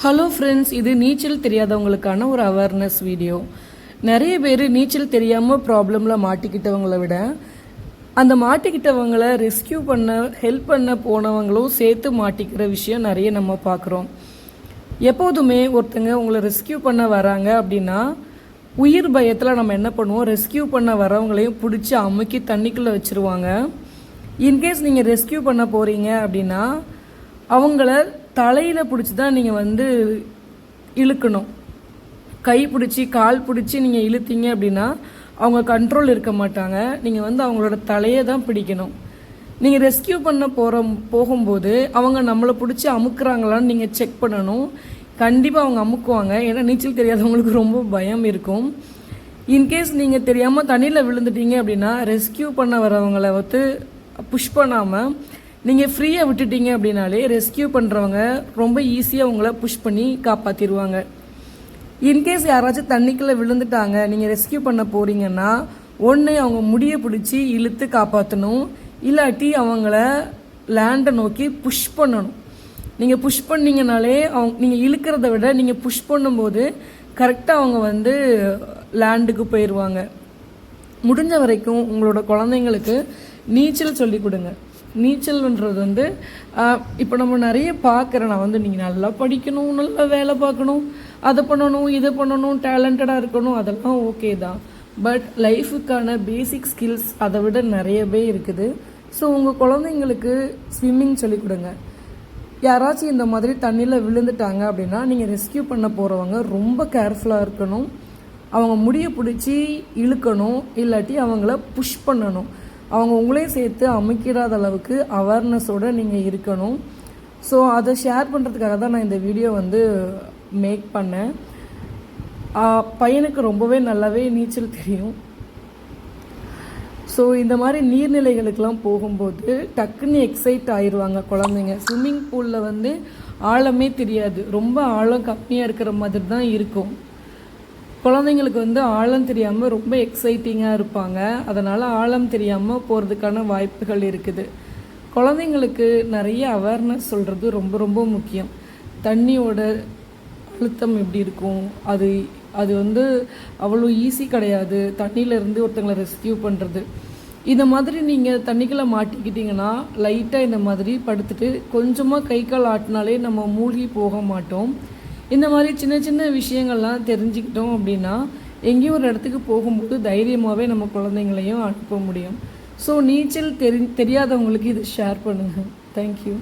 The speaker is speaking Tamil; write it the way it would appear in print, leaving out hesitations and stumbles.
ஹலோ ஃப்ரெண்ட்ஸ், இது நீச்சல் தெரியாதவங்களுக்கான ஒரு அவேர்னஸ் வீடியோ. நிறைய பேர் நீச்சல் தெரியாமல் ப்ராப்ளமில் மாட்டிக்கிட்டவங்களை விட அந்த மாட்டிக்கிட்டவங்களை ரெஸ்கியூ பண்ண ஹெல்ப் பண்ண போனவங்களும் சேர்த்து மாட்டிக்கிற விஷயம் நிறைய நம்ம பார்க்குறோம். எப்போதுமே ஒருத்தங்க உங்களை ரெஸ்கியூ பண்ண வராங்க அப்படின்னா உயிர் பயத்தில் நம்ம என்ன பண்ணுவோம், ரெஸ்கியூ பண்ண வரவங்களையும் பிடிச்சி அமுக்கி தண்ணிக்குள்ளே வச்சுருவாங்க. இன்கேஸ் நீங்கள் ரெஸ்கியூ பண்ண போகிறீங்க அப்படின்னா அவங்கள தலையில் பிடிச்சி தான் நீங்கள் இழுக்கணும். கை பிடிச்சி கால் பிடிச்சி நீங்கள் இழுத்தீங்க அப்படின்னா அவங்க கண்ட்ரோல் இருக்க மாட்டாங்க. நீங்கள் அவங்களோட தலையை தான் பிடிக்கணும். நீங்கள் ரெஸ்கியூ பண்ண போகும்போது அவங்க நம்மளை பிடிச்சி அமுக்குறாங்களான்னு நீங்கள் செக் பண்ணணும். கண்டிப்பாக அவங்க அமுக்குவாங்க. ஏன்னா நீச்சல் தெரியாதவங்களுக்கு ரொம்ப பயம் இருக்கும். இன்கேஸ் நீங்கள் தெரியாமல் தண்ணியில் விழுந்துட்டீங்க அப்படின்னா ரெஸ்கியூ பண்ண வரவங்களை புஷ் பண்ணாமல் நீங்கள் ஃப்ரீயாக விட்டுட்டீங்க அப்படின்னாலே ரெஸ்கியூ பண்ணுறவங்க ரொம்ப ஈஸியாக உங்களை புஷ் பண்ணி காப்பாற்றிடுவாங்க. இன்கேஸ் யாராச்சும் தண்ணிக்குள்ளே விழுந்துட்டாங்க, நீங்கள் ரெஸ்கியூ பண்ண போகிறீங்கன்னா ஒன்று அவங்க முடியை பிடிச்சி இழுத்து காப்பாற்றணும், இல்லாட்டி அவங்கள லேண்டை நோக்கி புஷ் பண்ணணும். நீங்கள் புஷ் பண்ணிங்கனாலே நீங்கள் இழுக்கிறத விட நீங்கள் புஷ் பண்ணும்போது கரெக்டாக அவங்க லேண்டுக்கு போயிடுவாங்க. முடிஞ்ச வரைக்கும் உங்களோட குழந்தைங்களுக்கு நீச்சல் சொல்லி கொடுங்க. நீச்சல்ன்றது இப்போ நம்ம நிறைய பார்க்குறேன். நான் நீங்கள் நல்லா படிக்கணும், நல்லா வேலை பார்க்கணும், அதை பண்ணணும், இதை பண்ணணும், டேலண்டடாக இருக்கணும், அதெல்லாம் ஓகே தான். பட் லைஃபுக்கான பேசிக் ஸ்கில்ஸ் அதை விட நிறையவே இருக்குது. ஸோ உங்கள் குழந்தைங்களுக்கு ஸ்விம்மிங் சொல்லிக் கொடுங்க. யாராச்சும் இந்த மாதிரி தண்ணியில் விழுந்துட்டாங்க அப்படின்னா நீங்கள் ரெஸ்கியூ பண்ண போகிறவங்க ரொம்ப கேர்ஃபுல்லாக இருக்கணும். அவங்க முடியை பிடிச்சி இழுக்கணும், இல்லாட்டி அவங்கள புஷ் பண்ணணும். அவங்க உங்களையும் சேர்த்து அமைக்கிறாத அளவுக்கு அவேர்னஸோடு நீங்கள் இருக்கணும். ஸோ அதை ஷேர் பண்ணுறதுக்காக தான் நான் இந்த வீடியோ மேக் பண்ணேன். பையனுக்கு ரொம்பவே நல்லாவே நீச்சல் தெரியும். ஸோ இந்த மாதிரி நீர்நிலைகளுக்கெல்லாம் போகும்போது டக்குன்னு எக்ஸைட் ஆயிடுவாங்க குழந்தைங்க. ஸ்விம்மிங் பூலில் ஆழமே தெரியாது, ரொம்ப ஆழம் கம்மியாக இருக்கிற மாதிரி தான் இருக்கும். குழந்தைங்களுக்கு ஆழம் தெரியாமல் ரொம்ப எக்ஸைட்டிங்காக இருப்பாங்க. அதனால் ஆழம் தெரியாமல் போகிறதுக்கான வாய்ப்புகள் இருக்குது. குழந்தைங்களுக்கு நிறைய அவேர்னஸ் சொல்கிறது ரொம்ப ரொம்ப முக்கியம். தண்ணியோட அழுத்தம் எப்படி இருக்கும், அது அவ்வளோ ஈஸி கிடையாது. தண்ணியிலேருந்து ஒருத்தங்களை ரெஸ்கியூ பண்ணுறது. இந்த மாதிரி நீங்கள் தண்ணிக்குள்ளே மாட்டிக்கிட்டிங்கன்னா லைட்டாக இந்த மாதிரி படுத்துட்டு கொஞ்சமாக கை கால் ஆட்டினாலே நம்ம மூழ்கி போக மாட்டோம். இந்த மாதிரி சின்ன சின்ன விஷயங்கள்லாம் தெரிஞ்சுக்கிட்டோம் அப்படின்னா எங்கேயும் ஒரு இடத்துக்கு போகும்போது தைரியமாகவே நம்ம குழந்தைங்களையும் அனுப்ப முடியும். ஸோ நீச்சல் தெரியாதவங்களுக்கு இது ஷேர் பண்ணுங்கள். தேங்க்யூ.